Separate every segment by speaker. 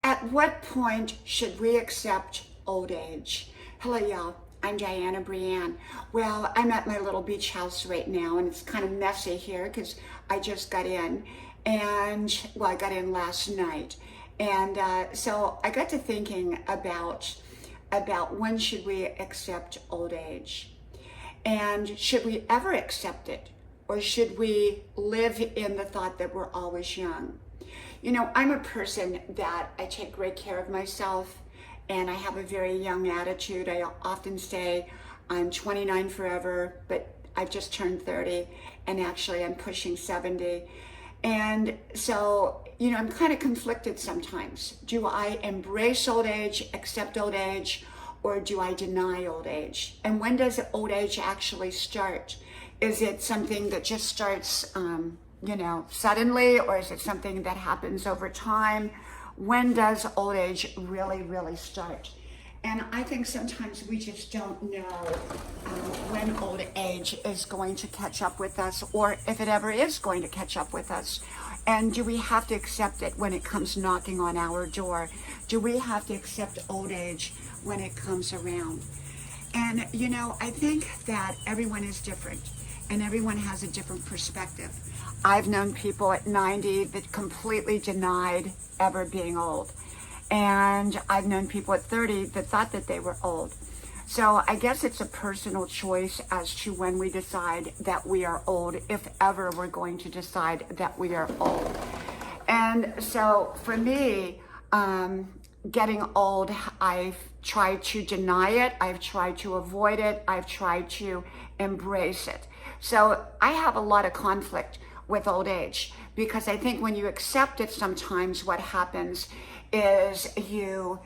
Speaker 1: At what point should we accept old age? Hello, y'all. I'm Diana Brienne. Well, I'm at my little beach house right now, and it's kind of messy here because I just got in. I got in last night. So I got to thinking about when should we accept old age? And should we ever accept it? Or should we live in the thought that we're always young? You know, I'm a person that I take great care of myself, and I have a very young attitude. I often say I'm 29 forever, but I've just turned 30, and actually I'm pushing 70. And so, you know, I'm kind of conflicted sometimes. Do I embrace old age, accept old age, or do I deny old age? And when does old age actually start? Is it something that just starts, suddenly, or is it something that happens over time? When does old age really, really start? And I think sometimes we just don't know when old age is going to catch up with us, or if it ever is going to catch up with us. And do we have to accept it when it comes knocking on our door? Do we have to accept old age when it comes around? And, you know, I think that everyone is different, and everyone has a different perspective. I've known people at 90 that completely denied ever being old. And I've known people at 30 that thought that they were old. So I guess it's a personal choice as to when we decide that we are old, if ever we're going to decide that we are old. And so for me, getting old, I've tried to deny it, I've tried to avoid it, I've tried to embrace it. So I have a lot of conflict with old age, because I think when you accept it, sometimes what happens is you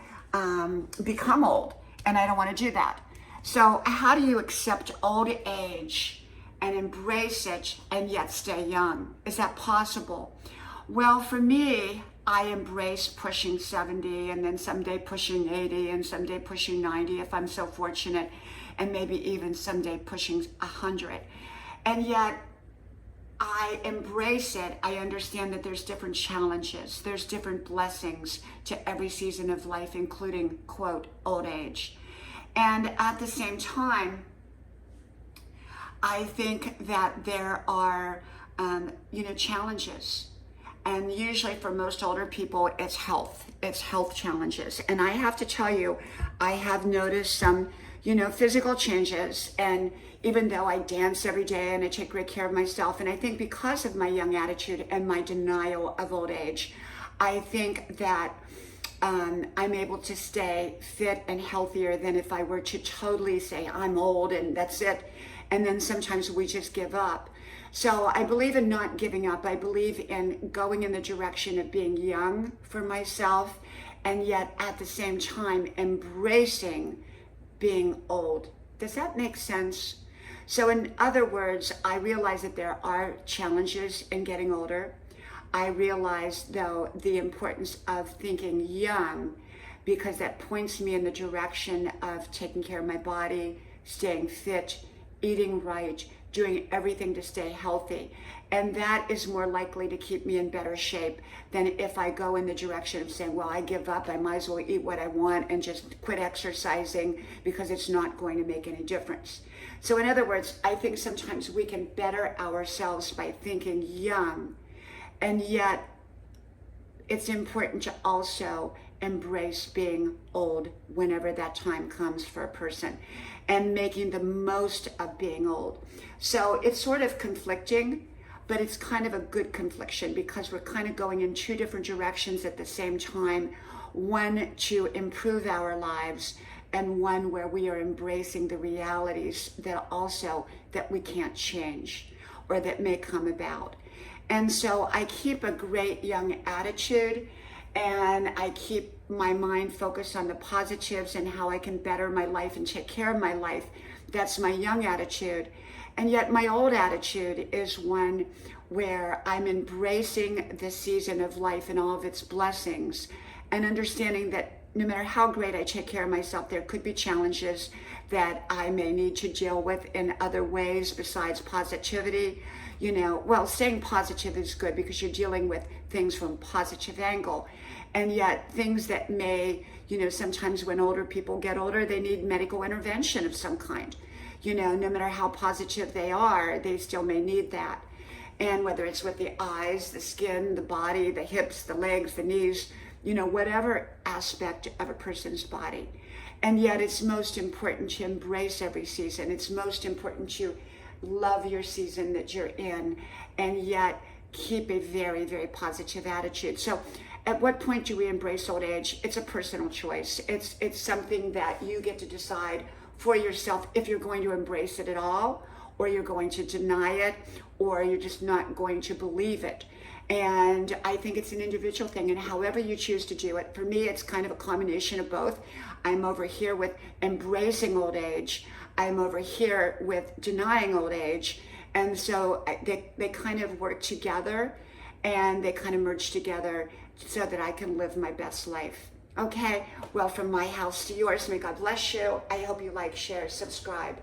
Speaker 1: become old, and I don't want to do that. So how do you accept old age and embrace it and yet stay young? Is that possible? Well, for me, I embrace pushing 70, and then someday pushing 80, and someday pushing 90 if I'm so fortunate, and maybe even someday pushing 100. And yet I embrace it. I understand that there's different challenges, there's different blessings to every season of life, including, quote, old age. And at the same time, I think that there are, challenges. And usually for most older people, it's health challenges. And I have to tell you, I have noticed some, physical changes. And even though I dance every day and I take great care of myself, and I think because of my young attitude and my denial of old age, I think that I'm able to stay fit and healthier than if I were to totally say I'm old and that's it. And then sometimes we just give up. So I believe in not giving up. I believe in going in the direction of being young for myself, and yet at the same time embracing being old. Does that make sense? So in other words, I realize that there are challenges in getting older. I realize, though, the importance of thinking young, because that points me in the direction of taking care of my body, staying fit, eating right, doing everything to stay healthy. And that is more likely to keep me in better shape than if I go in the direction of saying, well, I give up, I might as well eat what I want and just quit exercising because it's not going to make any difference. So in other words, I think sometimes we can better ourselves by thinking young, and yet it's important to also embrace being old whenever that time comes for a person, and making the most of being old. So it's sort of conflicting, but it's kind of a good confliction, because we're kind of going in two different directions at the same time. One to improve our lives, and one where we are embracing the realities that we can't change or that may come about. And so I keep a great young attitude, and I keep my mind focused on the positives and how I can better my life and take care of my life. That's my young attitude. And yet my old attitude is one where I'm embracing the season of life and all of its blessings, and understanding that no matter how great I take care of myself, there could be challenges that I may need to deal with in other ways besides positivity. Staying positive is good because you're dealing with things from a positive angle. And yet things that may, sometimes when older people get older, they need medical intervention of some kind. No matter how positive they are, they still may need that. And whether it's with the eyes, the skin, the body, the hips, the legs, the knees, whatever aspect of a person's body. And yet it's most important to embrace every season. It's most important to love your season that you're in, and yet keep a very, very positive attitude. So at what point do we embrace old age? It's a personal choice. It's something that you get to decide for yourself if you're going to embrace it at all, or you're going to deny it, or you're just not going to believe it. And I think it's an individual thing, and however you choose to do it. For me, it's kind of a combination of both. I'm over here with embracing old age. I'm over here with denying old age. And so they kind of work together, and they kind of merge together so that I can live my best life. Okay, well, from my house to yours, may God bless you. I hope you like, share, subscribe,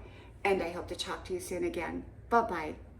Speaker 1: and I hope to talk to you soon again. Bye-bye.